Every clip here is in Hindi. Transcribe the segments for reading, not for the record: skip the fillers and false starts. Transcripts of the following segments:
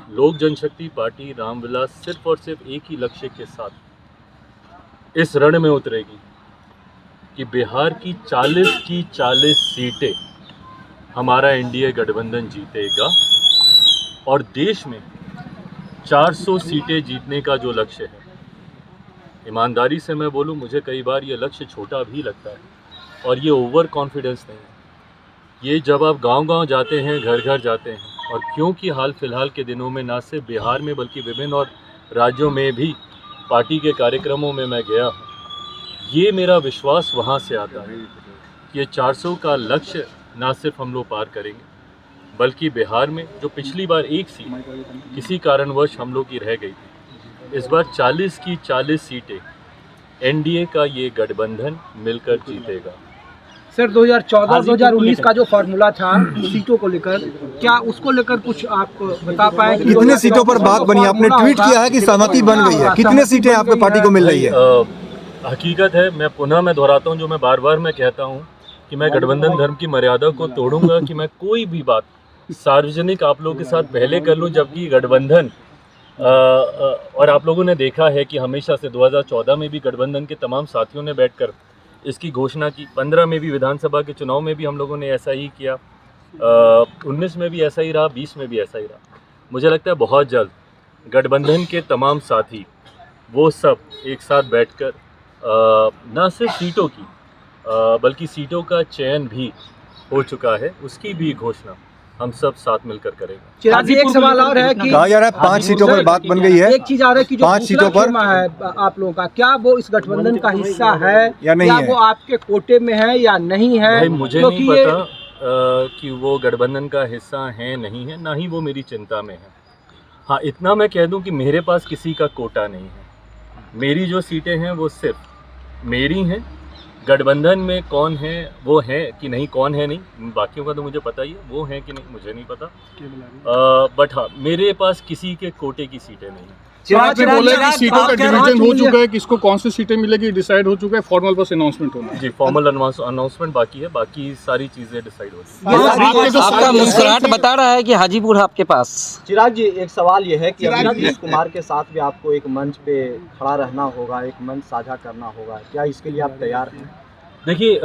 लोक जनशक्ति पार्टी रामविलास सिर्फ और सिर्फ एक ही लक्ष्य के साथ इस रण में उतरेगी कि बिहार की 40 सीटें हमारा एनडीए गठबंधन जीतेगा और देश में 400 सीटें जीतने का जो लक्ष्य है, ईमानदारी से मैं बोलूं, मुझे कई बार ये लक्ष्य छोटा भी लगता है और ये ओवर कॉन्फिडेंस नहीं है। ये जब आप गांव-गांव जाते हैं, घर घर जाते हैं, और क्योंकि हाल फिलहाल के दिनों में ना सिर्फ बिहार में बल्कि विभिन्न और राज्यों में भी पार्टी के कार्यक्रमों में मैं गया हूँ, ये मेरा विश्वास वहाँ से आता है कि ये 400 का लक्ष्य ना सिर्फ हम लोग पार करेंगे बल्कि बिहार में जो पिछली बार एक सीट किसी कारणवश हम लोग की रह गई थी, इस बार 40 की 40 सीटें एनडीए का ये गठबंधन मिलकर जीतेगा। सर 2014-2019 का जो फार्मूला था सीटों को लेकर, क्या उसको लेकर कुछ आप बता पाए? कितने सीटों पर बात बनी? आपने ट्वीट किया है कि सहमति बन गई है, कितने सीटें आपके पार्टी को मिल रही है? हकीकत है, मैं दोहराता हूँ जो मैं बार बार कहता हूँ कि मैं गठबंधन धर्म की मर्यादा को तोड़ूंगा कि मैं कोई भी बात सार्वजनिक आप लोगों के साथ पहले कर लूँ, जबकि गठबंधन और आप लोगों ने देखा है कि हमेशा से 2014 में भी गठबंधन के तमाम साथियों ने बैठकर इसकी घोषणा की, 15 में भी विधानसभा के चुनाव में भी हम लोगों ने ऐसा ही किया, 19 में भी ऐसा ही रहा, 20 में भी ऐसा ही रहा। मुझे लगता है बहुत जल्द गठबंधन के तमाम साथी वो सब एक साथ बैठकर न सिर्फ सीटों की बल्कि सीटों का चयन भी हो चुका है, उसकी भी घोषणा हम सब साथ मिलकर करेंगे। चिराग जी, एक सवाल और है कि कहा जा रहा है 5 सीटों पर बात बन गई है। एक चीज आ रहा है कि जो 5 सीटों पर है आप लोगों का, क्या वो इस गठबंधन का हिस्सा है या नहीं है? वो आपके कोटे में है या नहीं है? भाई मुझे नहीं पता कि वो गठबंधन का हिस्सा है नहीं है, ना ही वो मेरी चिंता में है। हाँ, इतना मैं कह दूं कि मेरे पास किसी का कोटा नहीं है। मेरी जो सीटें हैं वो सिर्फ मेरी हैं। गठबंधन में कौन है वो है कि नहीं, कौन है नहीं, बाकियों का तो मुझे पता ही है, वो है कि नहीं मुझे नहीं पता। बट हाँ, मेरे पास किसी के कोटे की सीटें नहीं है। चिराग जी बोले कि सीटों का डिवीजन हो चुका है, किसको कौन सी सीटें मिलेगी डिसाइड हो चुका है, फॉर्मल बस अनाउंसमेंट होना है। जी, फॉर्मल अनाउंसमेंट बाकी है, बाकी सारी चीजें डिसाइड हो चुकी है। आपका मुस्कुराहट बता रहा है कि हाजीपुर आपके पास। चिराग जी, एक सवाल ये है कि नीतीश कुमार के साथ भी आपको एक मंच पे खड़ा रहना होगा, एक मंच साझा करना होगा, क्या इसके लिए आप तैयार हैं? देखिए,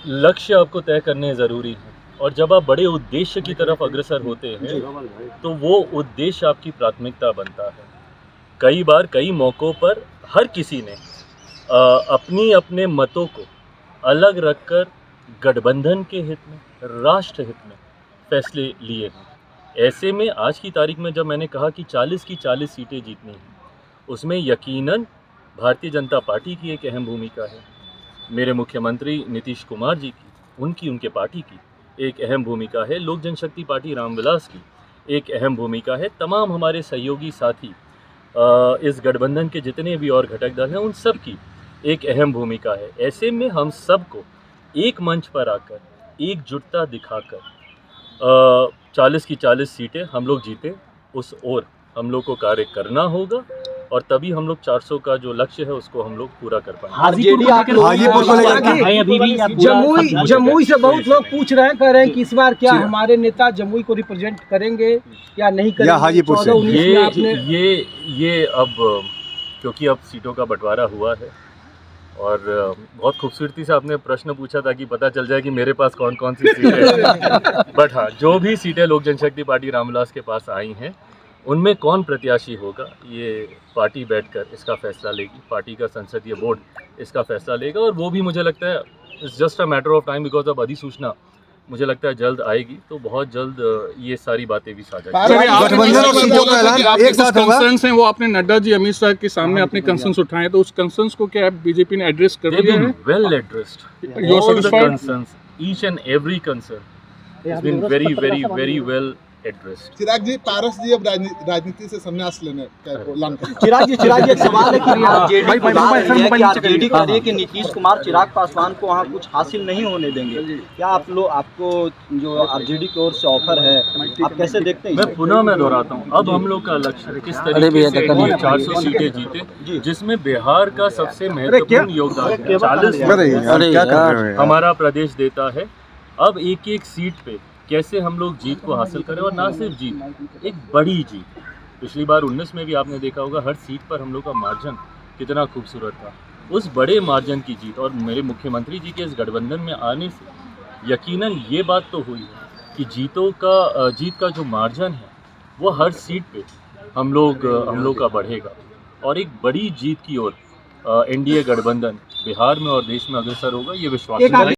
लक्ष्य आपको तय करने ज़रूरी है और जब आप बड़े उद्देश्य की तरफ अग्रसर होते हैं तो वो उद्देश्य आपकी प्राथमिकता बनता है। कई बार कई मौक़ों पर हर किसी ने अपने मतों को अलग रखकर गठबंधन के हित में, राष्ट्र हित में फैसले लिए हैं। ऐसे में आज की तारीख में जब मैंने कहा कि 40 की 40 सीटें जीतनी हैं, उसमें यकीनन भारतीय जनता पार्टी की एक अहम भूमिका है, मेरे मुख्यमंत्री नीतीश कुमार जी की, उनके पार्टी की एक अहम भूमिका है, लोक जनशक्ति पार्टी रामविलास की एक अहम भूमिका है, तमाम हमारे सहयोगी साथी इस गठबंधन के जितने भी और घटक दल हैं उन सब की एक अहम भूमिका है। ऐसे में हम सबको एक मंच पर आकर एकजुटता दिखाकर 40 की 40 सीटें हम लोग जीते, उस ओर हम लोग को कार्य करना होगा और तभी हम लोग 400 का जो लक्ष्य है उसको हम लोग पूरा कर पाएंगे। जमुई से बहुत लोग पूछ रहे हैं, कह रहे हैं कि इस बार क्या हमारे नेता जमुई को रिप्रेजेंट करेंगे या नहीं करेंगे? या हाजीपुर से ये अब क्योंकि अब सीटों का बंटवारा हुआ है और बहुत खूबसूरती से आपने प्रश्न पूछा ताकि पता चल जाए कि मेरे पास कौन कौन सी सीटें हैं। बट हाँ, जो भी सीटें लोक जनशक्ति पार्टी रामविलास के पास आई हैं उनमें कौन प्रत्याशी होगा ये पार्टी बैठकर इसका फैसला लेगी, पार्टी का संसदीय बोर्ड इसका फैसला लेगा और वो भी मुझे लगता है it's just a matter of time, because अब अधिसूचना मुझे लगता है जल्द आएगी, तो बहुत जल्द ये सारी बातें भी साझा कंसर्न्स हैं वो आपने नड्डा जी, अमित शाह के सामने अपने कंसर्न्स उठाए, तो उस कंसर्न्स को क्या बीजेपी ने एड्रेस कर दिया है? Well addressed, all the concerns, each and every concern has been very very very well addressed. Chirag ji, Paras ji अब राजनीति से संन्यास लेने का ऐलान कर। चिराग जी, एक सवाल है कि आरजेडी कह रही है कि नीतीश कुमार चिराग पासवान को वहाँ कुछ हासिल नहीं होने देंगे, क्या आपको जो आरजेडी की ओर से ऑफर है आप कैसे देखते हैं? मैं दोहराता हूँ, अब हम लोग का लक्ष्य किस तरीके से 400 सीटें जीते, जिसमें बिहार का सबसे महत्वपूर्ण योगदान 40 हमारा प्रदेश देता है। अब एक एक सीट पे कैसे हम लोग जीत को हासिल करें, और ना सिर्फ जीत, एक बड़ी जीत। पिछली बार 19 में भी आपने देखा होगा हर सीट पर हम लोग का मार्जिन कितना खूबसूरत था। उस बड़े मार्जिन की जीत और मेरे मुख्यमंत्री जी के इस गठबंधन में आने से यकीनन ये बात तो हुई है कि जीत का जो मार्जिन है वो हर सीट पे हम लोग का बढ़ेगा, और एक बड़ी जीत की ओर एनडीए गठबंधन बिहार में और देश में अग्रसर होगा, ये विश्वास है।